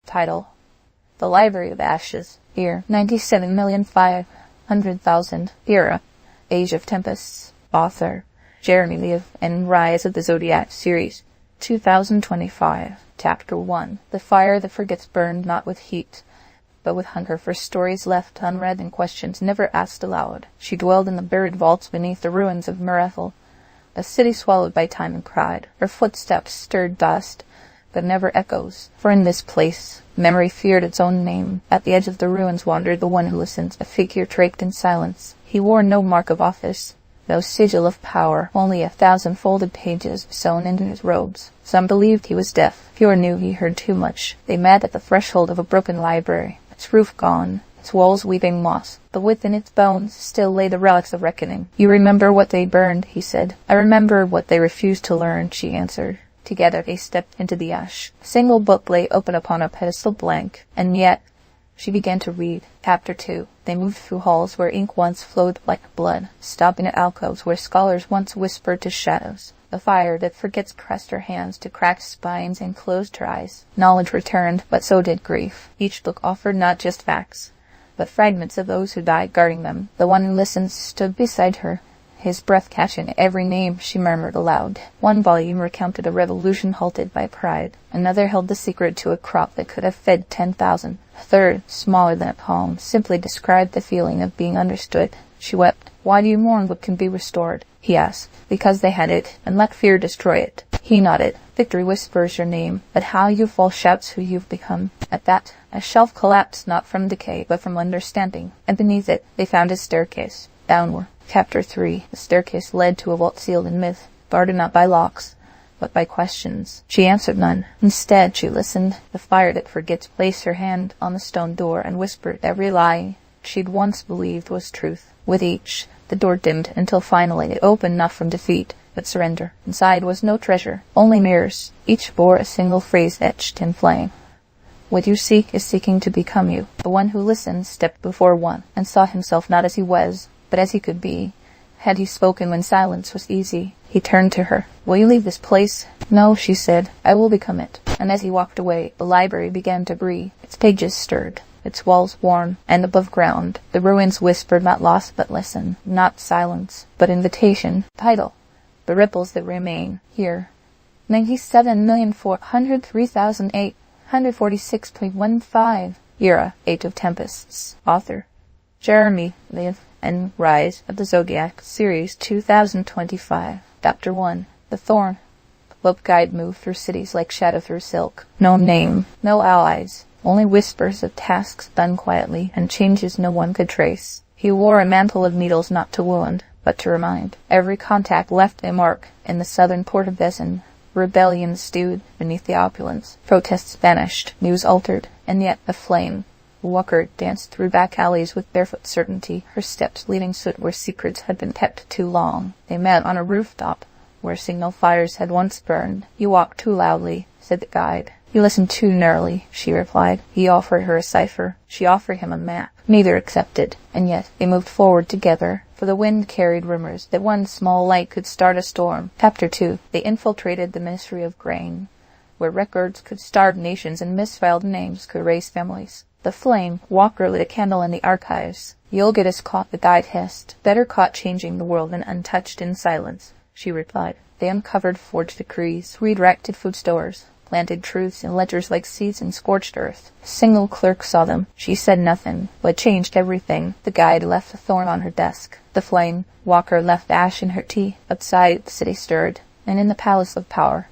Title: The Library of Ashes. Year: 97,500,000. Era: Age of Tempests. Author: Jeremy Levan. Rise of the Zodiac Series, 2025. Chapter 1. The fire that forgets burned not with heat, but with hunger for stories left unread and questions never asked aloud. She dwelled in the buried vaults beneath the ruins of Merethel, a city swallowed by time and pride. Her footsteps stirred dust, but never echoes, for in this place memory feared its own name. At the edge of the ruins wandered the one who listens, a figure draped in silence. He wore no mark of office, no sigil of power, only 1,000 folded pages sewn into his robes. Some believed he was deaf. Fewer knew he heard too much. They met at the threshold of a broken library, its roof gone, its walls weeping moss, but within its bones still lay the relics of reckoning. "You remember what they burned," he said. "I remember what they refused to learn," she answered. Together they stepped into the ash. A single book lay open upon a pedestal, blank, and yet she began to read. Chapter 2. They moved through halls where ink once flowed like blood, stopping at alcoves where scholars once whispered to shadows. The fire that forgets pressed her hands to cracked spines and closed her eyes. Knowledge returned, but so did grief. Each book offered not just facts, but fragments of those who died guarding them. The one who listened stood beside her, his breath catching every name she murmured aloud. One volume recounted a revolution halted by pride. Another held the secret to a crop that could have fed 10,000. A third, smaller than a poem, simply described the feeling of being understood. She wept. "Why do you mourn what can be restored?" he asked. "Because they had it, and let fear destroy it." He nodded. "Victory whispers your name, but how you fall shouts who you've become." At that, a shelf collapsed not from decay, but from understanding, and beneath it they found a staircase, downward. Chapter 3. The staircase led to a vault sealed in myth, guarded not by locks, but by questions. She answered none. Instead, she listened. The fire that forgets placed her hand on the stone door and whispered every lie she'd once believed was truth. With each, the door dimmed until finally it opened not from defeat, but surrender. Inside was no treasure, only mirrors. Each bore a single phrase etched in flame. "What you seek is seeking to become you." The one who listened stepped before one, and saw himself not as he was, but as he could be. Had he spoken when silence was easy? He turned to her. "Will you leave this place?" "No," she said. "I will become it." And as he walked away, the library began to breathe. Its pages stirred, its walls worn, and above ground, the ruins whispered not loss but lesson, not silence, but invitation. Title: The Ripples That Remain. Here: 97,403,846.15. Era: Age of Tempests. Author: Jeremy Levan. Rise of the Zodiac Series, 2025. Chapter 1. The Thorn. The Lope guide moved through cities like shadow through silk. No name, no allies, only whispers of tasks done quietly, and changes no one could trace. He wore a mantle of needles not to wound, but to remind. Every contact left a mark. In the southern port of Besan, rebellion stewed beneath the opulence. Protests vanished, news altered, and yet a flame. Walker danced through back alleys with barefoot certainty, her steps leaving soot where secrets had been kept too long. They met on a rooftop, where signal fires had once burned. "You walk too loudly," said the guide. "You listen too narrowly," she replied. He offered her a cipher. She offered him a map. Neither accepted, and yet they moved forward together, for the wind carried rumors that one small light could start a storm. Chapter 2. They infiltrated the Ministry of Grain, where records could starve nations and misfiled names could raise families. The flame, Walker lit a candle in the archives. "You'll get us caught," the guide hissed. "Better caught changing the world than untouched in silence," she replied. They uncovered forged decrees, redirected food stores, planted truths in ledgers like seeds in scorched earth. A single clerk saw them. She said nothing, but changed everything. The guide left a thorn on her desk. The flame, Walker left ash in her tea. Outside, the city stirred, and in the palace of power,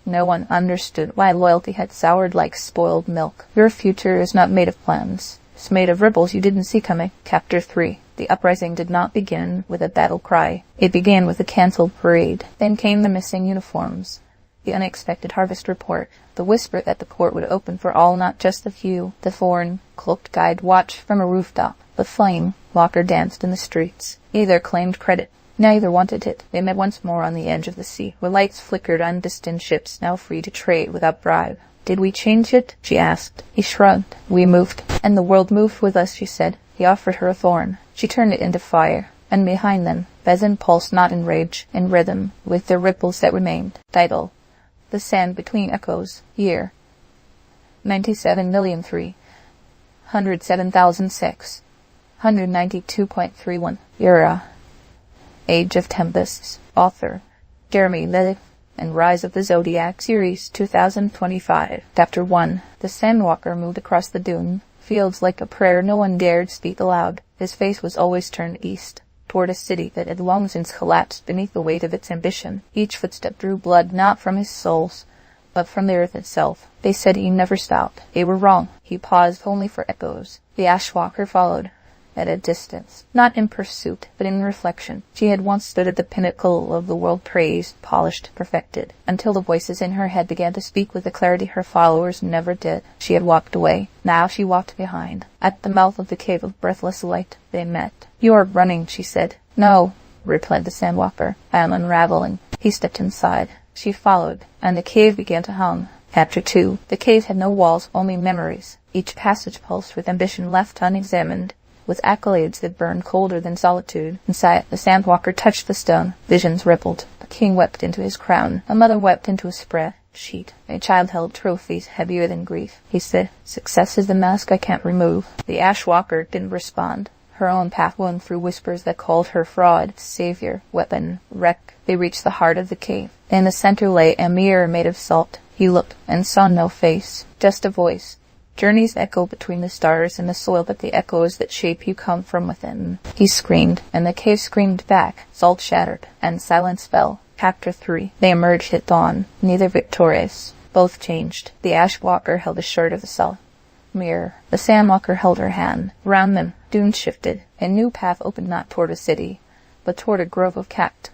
no one understood why loyalty had soured like spoiled milk. Your future is not made of plans. It's made of ripples you didn't see coming. Chapter 3. The uprising did not begin with a battle cry. It began with a cancelled parade. Then came the missing uniforms, the unexpected harvest report, the whisper that the port would open for all, not just a few. The foreign, cloaked guide watched from a rooftop. The flame, Walker danced in the streets. Neither claimed credit. Neither wanted it. They met once more on the edge of the sea, where lights flickered on distant ships, now free to trade without bribe. "Did we change it?" she asked. He shrugged. "We moved, and the world moved with us," she said. He offered her a thorn. She turned it into fire, and behind them, Besan pulsed not in rage, in rhythm, with the ripples that remained. Title: The Sand Between Echoes. Year: 97,307,692.31. Era. Age of Tempests. Author Jeremy Levan and Rise of the Zodiac Series 2025. Chapter 1. The Sandwalker moved across the dune fields like a prayer no one dared speak aloud. His face was always turned east, toward a city that had long since collapsed beneath the weight of its ambition. Each footstep drew blood not from his soles, but from the earth itself. They said he never stopped. They were wrong. He paused only for echoes. The Ashwalker followed, at a distance, not in pursuit, but in reflection. She had once stood at the pinnacle of the world, praised, polished, perfected, until the voices in her head began to speak with a clarity her followers never did. She had walked away. Now she walked behind. At the mouth of the cave of breathless light, they met. "You are running," she said. "No," replied the Sandwalker. "I am unraveling." He stepped inside. She followed, and the cave began to hum. Chapter 2. The cave had no walls, only memories. Each passage pulsed with ambition left unexamined, with accolades that burned colder than solitude. Inside, the Sandwalker touched the stone. Visions rippled. A king wept into his crown. A mother wept into a spreadsheet. A child held trophies heavier than grief. He said, "Success is the mask I can't remove." The Ashwalker didn't respond. Her own path wound through whispers that called her fraud, savior, weapon, wreck. They reached the heart of the cave. In the center lay a mirror made of salt. He looked and saw no face, just a voice. Journeys echo between the stars and the soil, but the echoes that shape you come from within. He screamed, and the cave screamed back. Salt shattered, and silence fell. Chapter 3. They emerged at dawn, neither victorious. Both changed. The Ashwalker held a shard of the salt mirror. The Sandwalker held her hand. Round them, dunes shifted. A new path opened not toward a city, but toward a grove of cacti,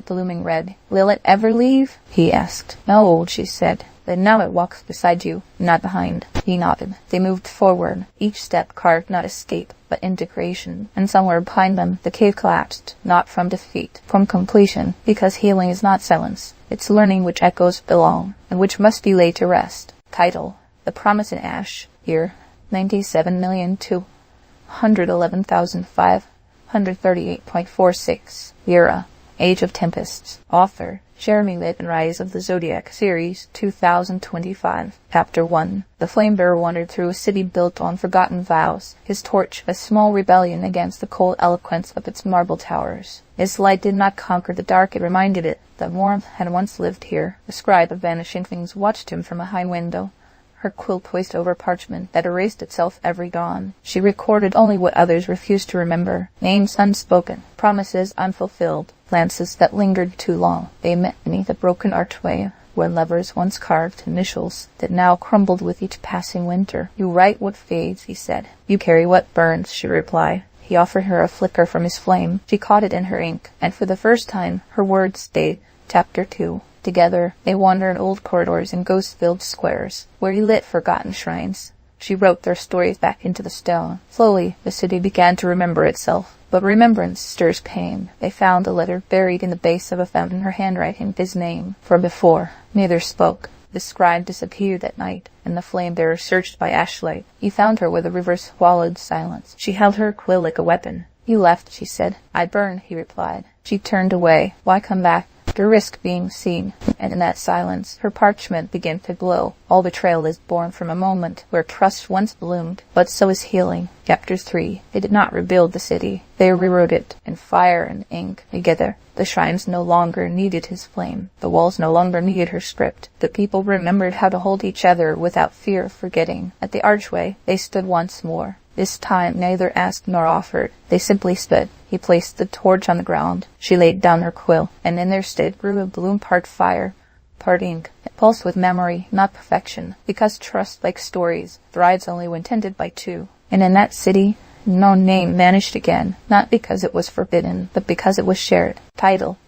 blooming red. "Will it ever leave?" he asked. "No," she said. "Then now it walks beside you, not behind." He nodded. They moved forward. Each step carved not escape, but integration. And somewhere behind them, the cave collapsed, not from defeat, from completion, because healing is not silence. It's learning which echoes belong, and which must be laid to rest. Title: The Promise in Ash. Year: 97,211,538.46. Era: Age of Tempests. Author Jeremy Levan and Rise of the Zodiac Series 2025. Chapter 1. The flame-bearer wandered through a city built on forgotten vows, his torch a small rebellion against the cold eloquence of its marble towers. Its light did not conquer the dark, it reminded it that warmth had once lived here. The scribe of vanishing things watched him from a high window, her quill poised over parchment that erased itself every dawn. She recorded only what others refused to remember. Names unspoken, promises unfulfilled, glances that lingered too long. They met beneath a broken archway where lovers once carved initials that now crumbled with each passing winter. "You write what fades," he said. "You carry what burns," she replied. He offered her a flicker from his flame. She caught it in her ink, and for the first time her words stayed. Chapter 2. Together, they wandered old corridors and ghost-filled squares, where he lit forgotten shrines. She wrote their stories back into the stone. Slowly, the city began to remember itself. But remembrance stirs pain. They found a letter buried in the base of a fountain, her handwriting, his name. For before, neither spoke. The scribe disappeared that night, and the flame-bearer searched by ashlight. He found her where the river swallowed silence. She held her quill like a weapon. "You left," she said. "I burn," he replied. She turned away. Why come back? To risk being seen. And in that silence, her parchment began to glow. All betrayal is born from a moment where trust once bloomed, but so is healing. Chapter 3. They did not rebuild the city. They rewrote it, in fire and ink, together. The shrines no longer needed his flame. The walls no longer needed her script. The people remembered how to hold each other without fear of forgetting. At the archway, they stood once more. This time neither asked nor offered. They simply stood. He placed the torch on the ground. She laid down her quill, and in their stead grew a bloom part fire, part ink. It pulsed with memory, not perfection, because trust, like stories, thrives only when tended by two. And in that city, no name vanished again, not because it was forbidden, but because it was shared. Title: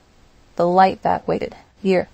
The Light That Waited. Year: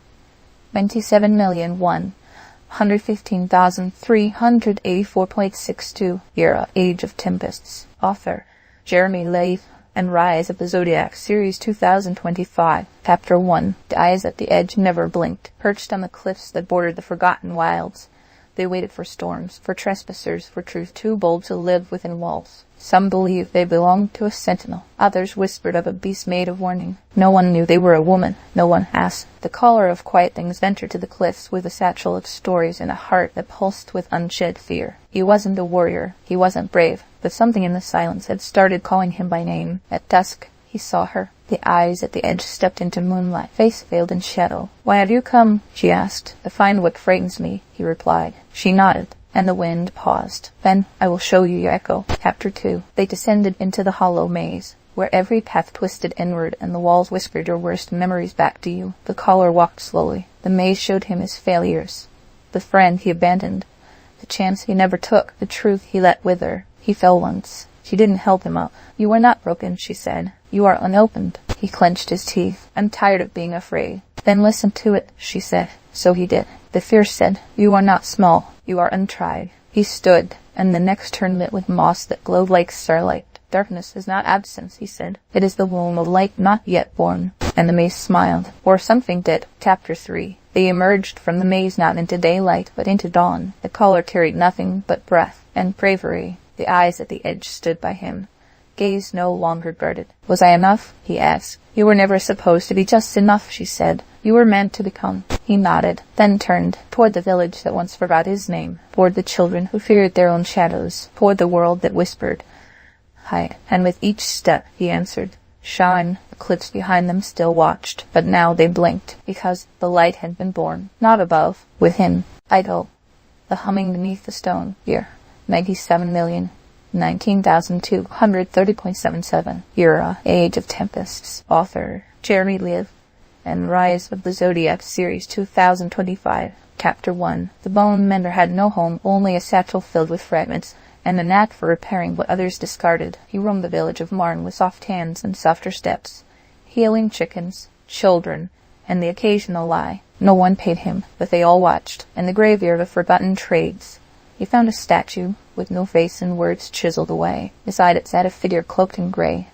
97,115,384.62. Era: Age of Tempests. Author Jeremy Levan and Rise of the Zodiac Series 2025. Chapter 1. The eyes at the edge never blinked, perched on the cliffs that bordered the forgotten wilds. They waited for storms, for trespassers, for truth too bold to live within walls. Some believed they belonged to a sentinel. Others whispered of a beast made of warning. No one knew they were a woman. No one asked. The caller of quiet things ventured to the cliffs with a satchel of stories and a heart that pulsed with unshed fear. He wasn't a warrior. He wasn't brave. But something in the silence had started calling him by name. At dusk, he saw her. The eyes at the edge stepped into moonlight, face veiled in shadow. "Why have you come?" she asked. "To find what frightens me," he replied. She nodded, and the wind paused. "Then I will show you your echo." Chapter 2. They descended into the hollow maze, where every path twisted inward and the walls whispered your worst memories back to you. The caller walked slowly. The maze showed him his failures, the friend he abandoned, the chance he never took, the truth he let wither. He fell once. She didn't help him up. "You are not broken," she said. "You are unopened." He clenched his teeth. "I'm tired of being afraid." "Then listen to it," she said. So he did. The fear said, "You are not small. You are untried." He stood, and the next turn lit with moss that glowed like starlight. "Darkness is not absence," he said. "It is the womb of light not yet born." And the maze smiled. Or something did. Chapter 3. They emerged from the maze not into daylight, but into dawn. The caller carried nothing but breath and bravery. The eyes at the edge stood by him, gaze no longer guarded. "Was I enough?" he asked. "You were never supposed to be just enough," she said. "You were meant to become." He nodded, then turned toward the village that once forgot his name, toward the children who feared their own shadows, toward the world that whispered, "Hide." And with each step, he answered, "Shine." The cliffs behind them still watched, but now they blinked, because the light had been born, not above, within. "I go." The humming beneath the stone. Year 97,019,230.77. Era, Age of Tempests. Author, Jeremy Levan, and Rise of the Zodiac Series 2025. Chapter 1. The bone mender had no home, only a satchel filled with fragments, and a knack for repairing what others discarded. He roamed the village of Marne with soft hands and softer steps, healing chickens, children, and the occasional lie. No one paid him, but they all watched. In the graveyard of forgotten trades, he found a statue with no face and words chiseled away. Beside it sat a figure cloaked in gray,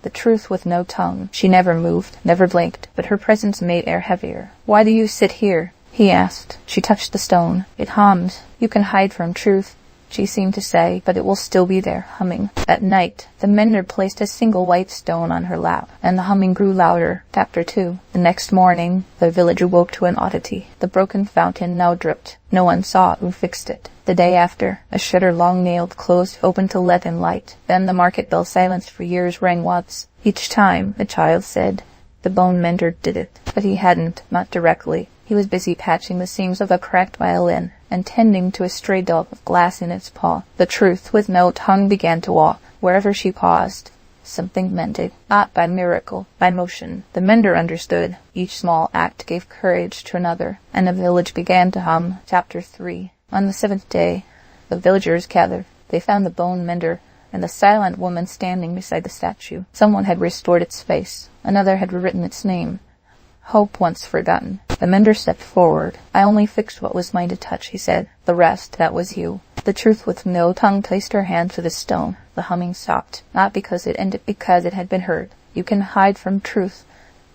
the truth with no tongue. She never moved, never blinked, but her presence made air heavier. "Why do you sit here?" he asked. She touched the stone. "It hums. You can hide from truth," she seemed to say, "but it will still be there, humming." At night, the mender placed a single white stone on her lap, and the humming grew louder. Chapter 2. The next morning, the village awoke to an oddity. The broken fountain now dripped. No one saw who fixed it. The day after, a shutter long-nailed closed opened to let in light. Then the market bell, silenced for years, rang once. Each time, a child said, "The bone mender did it." But he hadn't, not directly. He was busy patching the seams of a cracked violin, and tending to a stray dog with glass in its paw. The truth, with no tongue, began to walk. Wherever she paused, something mended. Not by miracle, by motion. The mender understood. Each small act gave courage to another, and the village began to hum. Chapter 3. On the 7th day, the villagers gathered. They found the bone mender and the silent woman standing beside the statue. Someone had restored its face. Another had rewritten its name. Hope once forgotten. The mender stepped forward. "I only fixed what was mine to touch," he said. "The rest, that was you." The truth with no tongue placed her hand to the stone. The humming stopped, not because it ended, because it had been heard. "You can hide from truth,"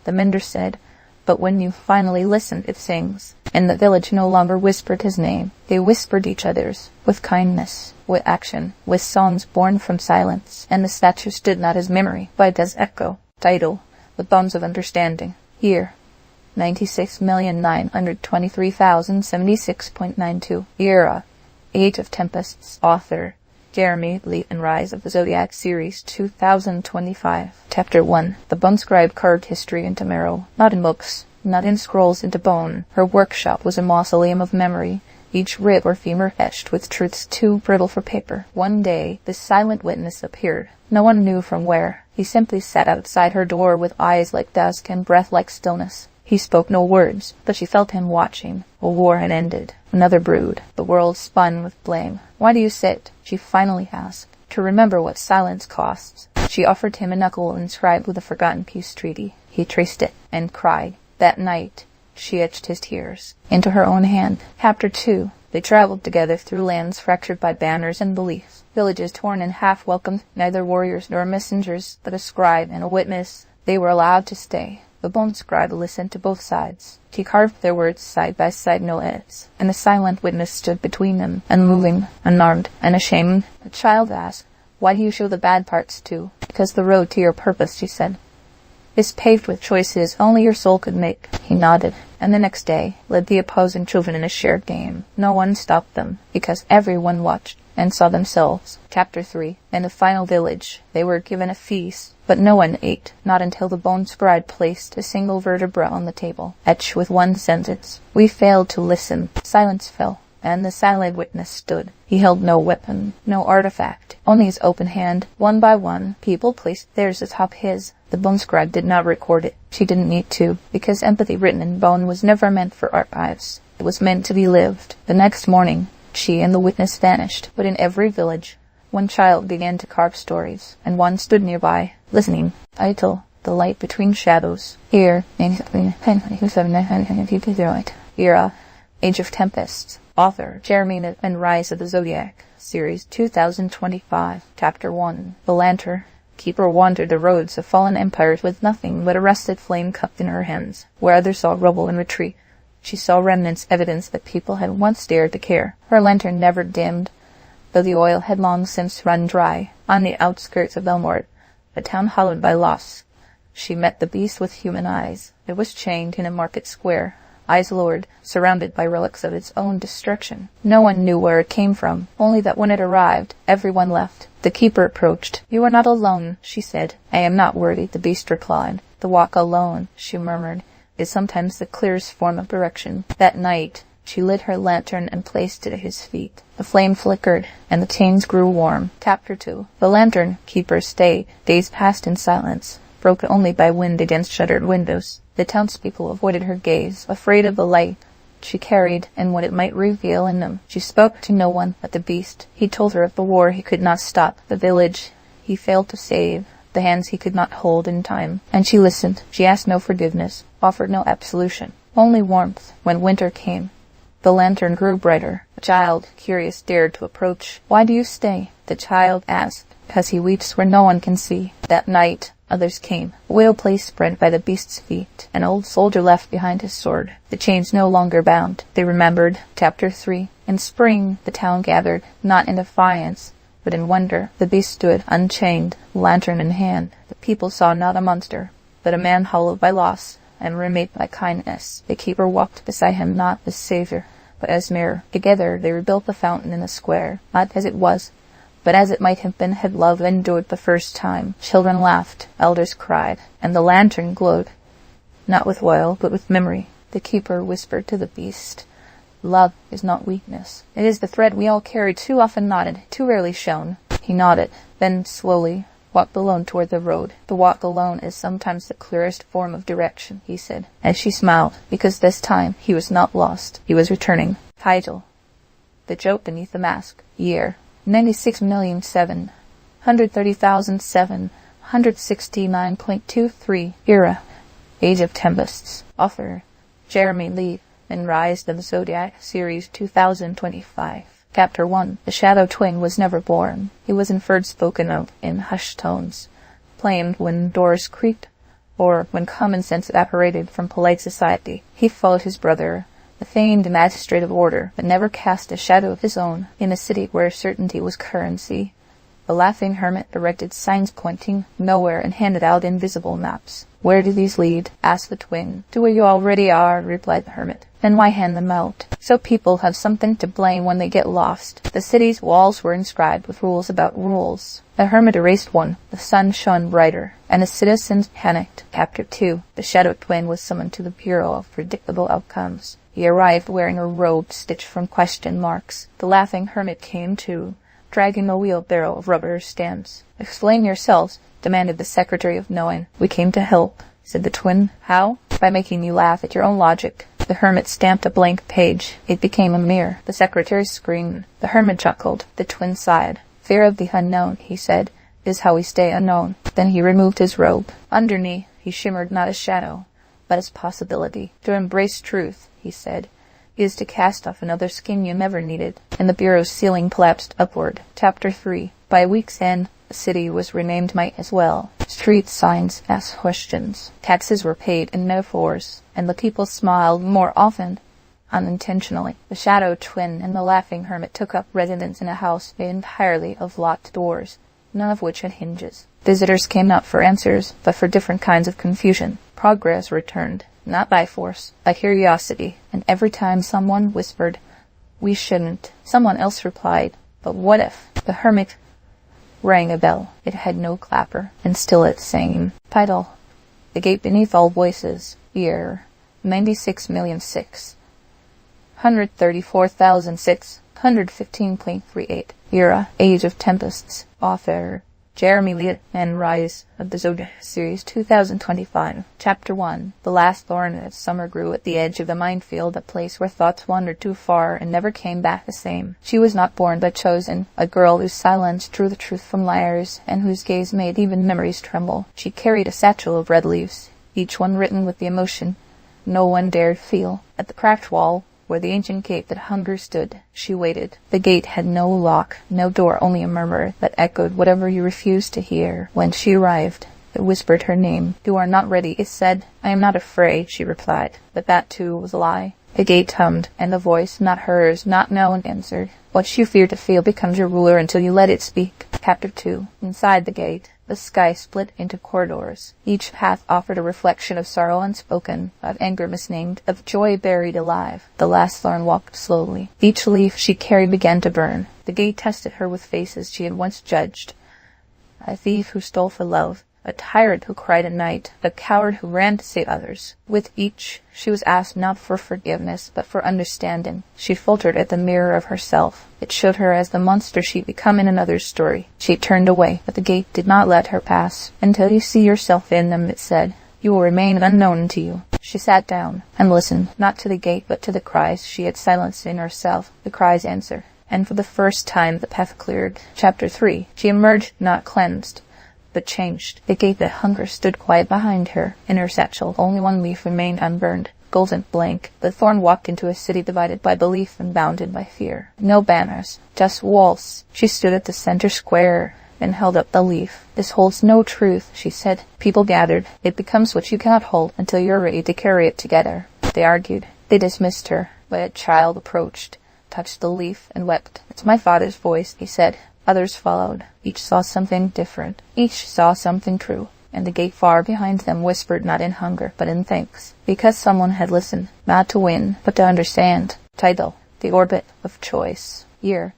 the mender said, "but when you finally listen, it sings." And the village no longer whispered his name. They whispered each other's, with kindness, with action, with songs born from silence. And the statue stood not as memory, but as echo. Title, The Bones of Understanding. Year, 96,923,076.92. Era, Age of Tempests. Author, Jeremy Levan, and Rise of the Zodiac Series 2025. Chapter 1. The bone scribe carved history into marrow, not in books, not in scrolls, into bone. Her workshop was a mausoleum of memory, each rib or femur etched with truths too brittle for paper. One day, this silent witness appeared. No one knew from where. He simply sat outside her door with eyes like dusk and breath like stillness. He spoke no words, but she felt him watching. A war had ended. Another brood. The world spun with blame. "Why do you sit?" she finally asked. "To remember what silence costs." She offered him a knuckle inscribed with a forgotten peace treaty. He traced it and cried. That night, she etched his tears into her own hand. Chapter 2. They traveled together through lands fractured by banners and beliefs. Villages torn in half welcomed neither warriors nor messengers, but a scribe and a witness. They were allowed to stay. The bone scribe listened to both sides. She carved their words side by side, no edits, and the silent witness stood between them, unmoving, unarmed, and ashamed. The child asked, "Why do you show the bad parts too?" "Because the road to your purpose," she said, "is paved with choices only your soul could make." He nodded, and the next day led the opposing children in a shared game. No one stopped them, because everyone watched and saw themselves. Chapter 3. In the final village, they were given a feast, but no one ate, not until the bone scribe placed a single vertebra on the table, etched with one sentence. "We failed to listen." Silence fell, and the silent witness stood. He held no weapon, no artifact, only his open hand. One by one, people placed theirs atop his. The bone scribe did not record it. She didn't need to, because empathy written in bone was never meant for archives. It was meant to be lived. The next morning, she and the witness vanished. But in every village, one child began to carve stories, and one stood nearby, listening. Idle, the light between shadows. Here, Era, Age of Tempests. Author, Jeremy Levan, Rise of the Zodiac, Series 2025, Chapter 1. The lantern keeper wandered the roads of fallen empires with nothing but a rusted flame cupped in her hands. Where others saw rubble and retreat, she saw remnants, evidence that people had once dared to care. Her lantern never dimmed, though the oil had long since run dry. On the outskirts of Elmore, a town hollowed by loss, she met the beast with human eyes. It was chained in a market square, eyes lowered, surrounded by relics of its own destruction. No one knew where it came from, only that when it arrived, everyone left. The keeper approached. "You are not alone," she said. "I am not worthy," the beast replied. "The walk alone," she murmured, "is sometimes the clearest form of direction." That night, she lit her lantern and placed it at his feet. The flame flickered, and the chains grew warm. Chapter 2. The lantern keeper stayed. Days passed in silence, broken only by wind against shuttered windows. The townspeople avoided her gaze, afraid of the light she carried and what it might reveal in them. She spoke to no one but the beast. He told her of the war he could not stop, the village he failed to save, the hands he could not hold in time. And she listened. She asked no forgiveness, offered no absolution, only warmth. When winter came, the lantern grew brighter. A child, curious, dared to approach. "Why do you stay?" the child asked. "Because he weeps where no one can see." That night, others came. A whale place spread by the beast's feet. An old soldier left behind his sword. The chains no longer bound. They remembered. Chapter 3. In spring, the town gathered, not in defiance, but in wonder. The beast stood, unchained, lantern in hand. The people saw not a monster, but a man hollowed by loss and remade by kindness. The keeper walked beside him, not as savior, but as mirror. Together they rebuilt the fountain in the square, not as it was, but as it might have been had love endured the first time. Children laughed, elders cried, and the lantern glowed, not with oil, but with memory. The keeper whispered to the beast, "Love is not weakness. It is the thread we all carry, too often knotted, too rarely shown." He nodded, then slowly walked alone toward the road. "The walk alone is sometimes the clearest form of direction," he said, as she smiled, because this time he was not lost. He was returning. Title: The Joke Beneath the Mask. Year: 96,730,769.23. Era: Age of Tempests. Author: Jeremy Levan, Rise of the Zodiac, Series 2025. Chapter 1. The Shadow Twin was never born. He was inferred, spoken of in hushed tones, plain when doors creaked, or when common sense evaporated from polite society. He followed his brother, the famed magistrate of order, but never cast a shadow of his own in a city where certainty was currency. The laughing hermit directed signs pointing nowhere and handed out invisible maps. "Where do these lead?" asked the twin. "To where you already are," replied the hermit. "Then why hand them out?" "So people have something to blame when they get lost." The city's walls were inscribed with rules about rules. The hermit erased one. The sun shone brighter, and the citizens panicked. Chapter 2. The shadow twin was summoned to the Bureau of Predictable Outcomes. He arrived wearing a robe stitched from question marks. The laughing hermit came too, dragging a wheelbarrow of rubber stamps. "Explain yourselves," demanded the Secretary of Knowing. "We came to help," said the twin. "How?" "By making you laugh at your own logic." The hermit stamped a blank page. It became a mirror. The secretary screamed. The hermit chuckled. The twin sighed. "Fear of the unknown," he said, "is how we stay unknown." Then he removed his robe. Underneath, he shimmered not as shadow, but as possibility. "To embrace truth," he said, "is to cast off another skin you never needed." And the bureau's ceiling collapsed upward. Chapter 3. By week's end, the city was renamed Might as well. Street signs asked questions. Taxes were paid in metaphors, and the people smiled more often, unintentionally. The shadow twin and the laughing hermit took up residence in a house made entirely of locked doors, none of which had hinges. Visitors came not for answers, but for different kinds of confusion. Progress returned, not by force, by curiosity, and every time someone whispered, "We shouldn't," someone else replied, "But what if?" The hermit rang a bell. It had no clapper, and still it sang. Title: The Gate Beneath All Voices. Year: 96,634,615.38. Era: Age of Tempests. Author: Jeremy Levan, and Rise of the Zodiac Series 2025. Chapter 1. The last thorn of summer grew at the edge of the minefield, a place where thoughts wandered too far and never came back the same. She was not born but chosen, a girl whose silence drew the truth from liars, and whose gaze made even memories tremble. She carried a satchel of red leaves, each one written with the emotion no one dared feel. At the cracked wall, where the ancient gate that hunger stood, she waited. The gate had no lock, no door, only a murmur that echoed whatever you refused to hear. When she arrived, it whispered her name. "You are not ready," it said. "I am not afraid," she replied. But that too was a lie. The gate hummed, and the voice, not hers, not known, answered. What you fear to feel becomes your ruler until you let it speak. Chapter 2. Inside the gate, the sky split into corridors. Each path offered a reflection of sorrow unspoken, of anger misnamed, of joy buried alive. The last thorn walked slowly. Each leaf she carried began to burn. The gate tested her with faces she had once judged. A thief who stole for love, a tyrant who cried at night, a coward who ran to save others. With each, she was asked not for forgiveness, but for understanding. She faltered at the mirror of herself. It showed her as the monster she'd become in another's story. She turned away, but the gate did not let her pass. "Until you see yourself in them," it said, "you will remain unknown to you." She sat down and listened, not to the gate, but to the cries she had silenced in herself. The cries answered, and for the first time the path cleared. Chapter 3. She emerged not cleansed, but changed. The gate that hunger stood quiet behind her. In her satchel, only one leaf remained unburned, golden blank. The thorn walked into a city divided by belief and bounded by fear. No banners, just walls. She stood at the center square and held up the leaf. "This holds no truth," she said. People gathered. "It becomes what you cannot hold until you're ready to carry it together." They argued. They dismissed her. But a child approached, touched the leaf, and wept. "It's my father's voice," he said. Others followed. Each saw something different. Each saw something true. And the gate far behind them whispered not in hunger, but in thanks. Because someone had listened, not to win, but to understand. Title: The Orbit of Choice. Year: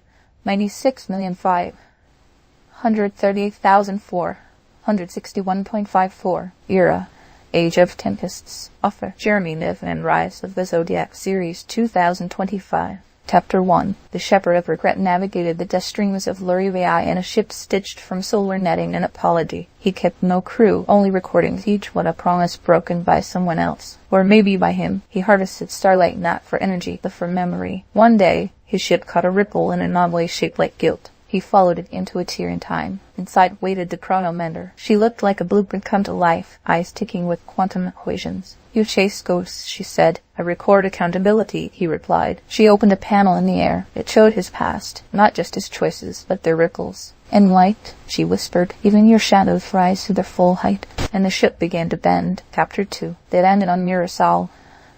96,538,461.54. Era: Age of Tempests. Author: Jeremy Levan, and Rise of the Zodiac Series 2025. Chapter 1. The shepherd of regret navigated the dust streams of Lurivai in a ship stitched from silver netting and apology. He kept no crew, only recordings, each one a promise broken by someone else. Or maybe by him. He harvested starlight not for energy, but for memory. One day, his ship caught a ripple in an anomaly shaped like guilt. He followed it into a tear in time. Inside waited the chronomender. She looked like a blueprint come to life, eyes ticking with quantum equations. "You chase ghosts," she said. "I record accountability," he replied. She opened a panel in the air. It showed his past, not just his choices, but their ripples. "In light," she whispered, "even your shadows rise to their full height." And the ship began to bend. Chapter 2. They landed on Mirasol,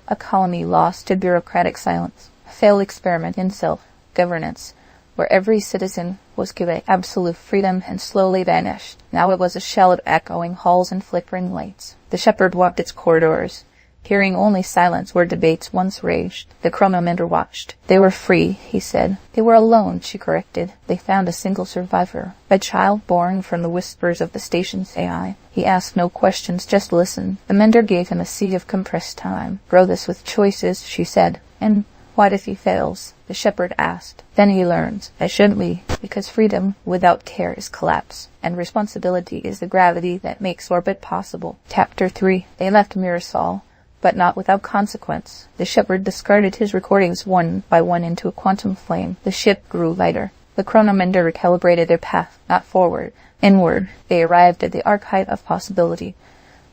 a colony lost to bureaucratic silence, a failed experiment in self-governance, where every citizen was given absolute freedom and slowly vanished. Now it was a shell of echoing halls and flickering lights. The shepherd walked its corridors, hearing only silence where debates once raged. The chronomender watched. "They were free," he said. "They were alone," she corrected. "They found a single survivor, a child born from the whispers of the station's AI." He asked no questions, just listened. The mender gave him a seed of compressed time. "Grow this with choices," she said. "And what if he fails?" the shepherd asked. "Then he learns, as should we, because freedom without care is collapse, and responsibility is the gravity that makes orbit possible." Chapter 3. They left Mirasol, but not without consequence. The shepherd discarded his recordings one by one into a quantum flame. The ship grew lighter. The chronomender recalibrated their path, not forward, inward. They arrived at the arc height of possibility,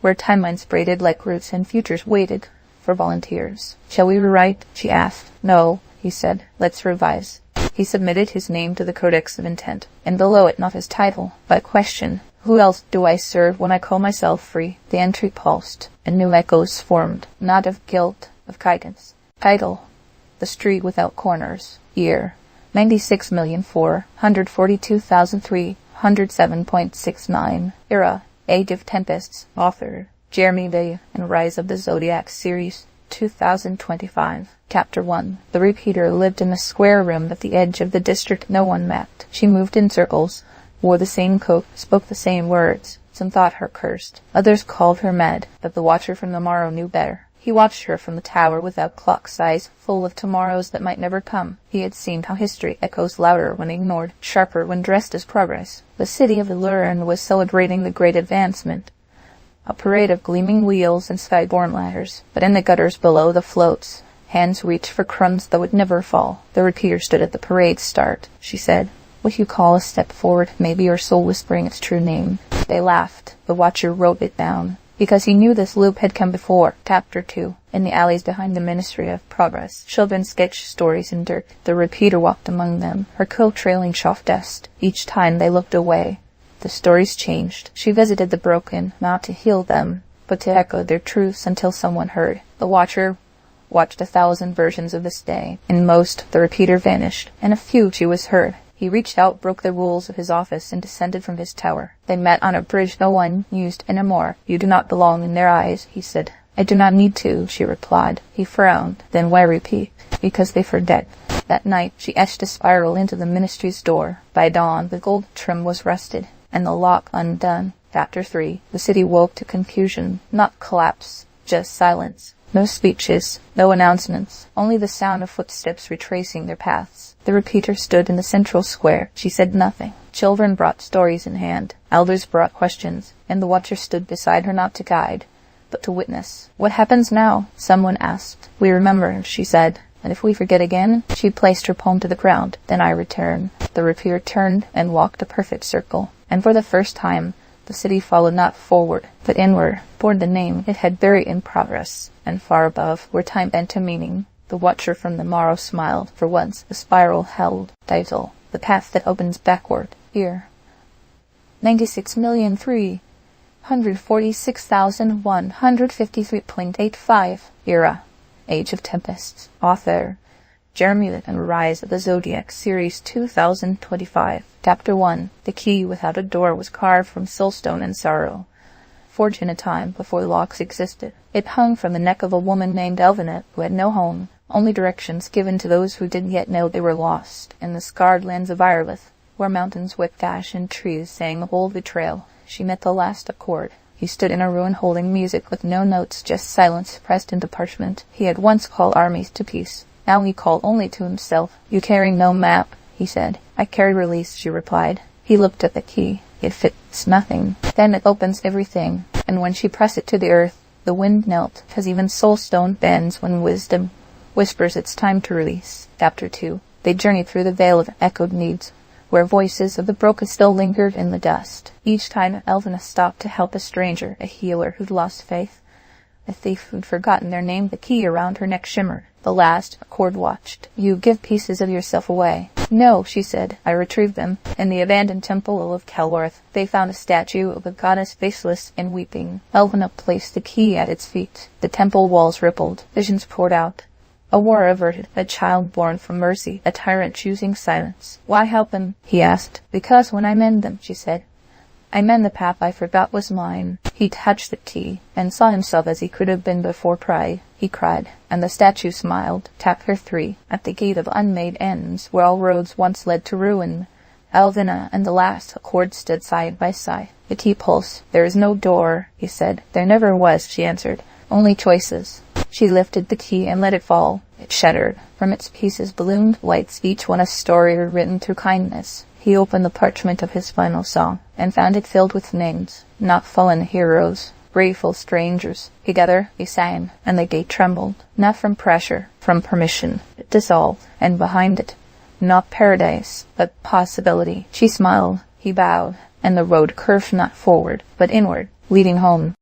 where timelines braided like roots and futures waited for volunteers. "Shall we rewrite?" she asked. "No," he said. "Let's revise." He submitted his name to the Codex of Intent, and below it not his title, but a question. Who else do I serve when I call myself free? The entry pulsed, and new echoes formed, not of guilt, of guidance. Title: The Street Without Corners. Year: 96,442,307.69. Era: Age of Tempests. Author: Jeremy Levan and Rise of the Zodiac Series, 2025. Chapter 1. The repeater lived in a square room at the edge of the district no one met. She moved in circles, wore the same coat, spoke the same words. Some thought her cursed. Others called her mad, but the watcher from the morrow knew better. He watched her from the tower without clock's eyes, full of tomorrows that might never come. He had seen how history echoes louder when ignored, sharper when dressed as progress. The city of Lurin was celebrating the great advancement. A parade of gleaming wheels and sky-borne ladders, but in the gutters below the floats, hands reached for crumbs that would never fall. The repeater stood at the parade's start. She said, "What you call a step forward may be your soul whispering its true name." They laughed. The watcher wrote it down, because he knew this loop had come before. Chapter 2. In the alleys behind the Ministry of Progress, children sketched stories in dirt. The repeater walked among them, her coat trailing soft dust. Each time they looked away, the stories changed. She visited the broken, not to heal them, but to echo their truths until someone heard. The watcher watched 1,000 versions of this day. In most, the repeater vanished. In a few, she was heard. He reached out, broke the rules of his office, and descended from his tower. They met on a bridge no one used anymore. "You do not belong in their eyes," he said. "I do not need to," she replied. He frowned. "Then why repeat?" "Because they forget." That night, she etched a spiral into the ministry's door. By dawn, the gold trim was rusted, and the lock undone. Chapter 3. The city woke to confusion, not collapse, just silence. No speeches, no announcements, only the sound of footsteps retracing their paths. The repeater stood in the central square. She said nothing. Children brought stories in hand. Elders brought questions, and the watcher stood beside her not to guide, but to witness. "What happens now?" someone asked. "We remember," she said. "And if we forget again?" She placed her palm to the ground. "Then I return." The repeater turned and walked a perfect circle. And for the first time, the city followed not forward, but inward, toward the name it had buried in progress. And far above, where time bent to meaning, the watcher from the morrow smiled. For once, the spiral held. Title: The Path That Opens Backward. Year: 96,346,153.85. Era: Age of Tempests. Author: Jeremy Levan and Rise of the Zodiac Series, 2025. Chapter 1. The key without a door was carved from soulstone and sorrow, forged in a time before locks existed. It hung from the neck of a woman named Elvina, who had no home, only directions given to those who didn't yet know they were lost. In the scarred lands of Ireland, where mountains whipped ash and trees sang of old betrayal, she met the last accord. He stood in a ruin holding music with no notes, just silence pressed into parchment. He had once called armies to peace. Now he called only to himself. "You carry no map," he said. "I carry release," she replied. He looked at the key. "It fits nothing. Then it opens everything." And when she pressed it to the earth, the wind knelt, because even soulstone bends when wisdom whispers it's time to release. Chapter 2. They journeyed through the veil of echoed needs, where voices of the broken still lingered in the dust. Each time Elvina stopped to help a stranger, a healer who'd lost faith, a thief who'd forgotten their name, the key around her neck shimmered. The last accord watched. "You give pieces of yourself away." "No," she said. "I retrieved them. In the abandoned temple of Kelworth, they found a statue of a goddess faceless and weeping. Elvina placed the key at its feet. The temple walls rippled. Visions poured out. A war averted, a child born from mercy, a tyrant choosing silence. "Why help them?" he asked. "Because when I mend them," she said, "I mend the path I forgot was mine." He touched the key, and saw himself as he could have been before pride. He cried, and the statue smiled. Chapter 3. At the gate of unmade ends, where all roads once led to ruin, Elvina and the last accord stood side by side. The key pulsed. "There is no door," he said. "There never was," she answered. "Only choices." She lifted the key and let it fall. It shattered. From its pieces ballooned lights, each one a story written through kindness. He opened the parchment of his final song, and found it filled with names, not fallen heroes, grateful strangers. Together they sang, and the gate trembled, not from pressure, from permission. It dissolved, and behind it, not paradise, but possibility. She smiled, he bowed, and the road curved not forward, but inward, leading home.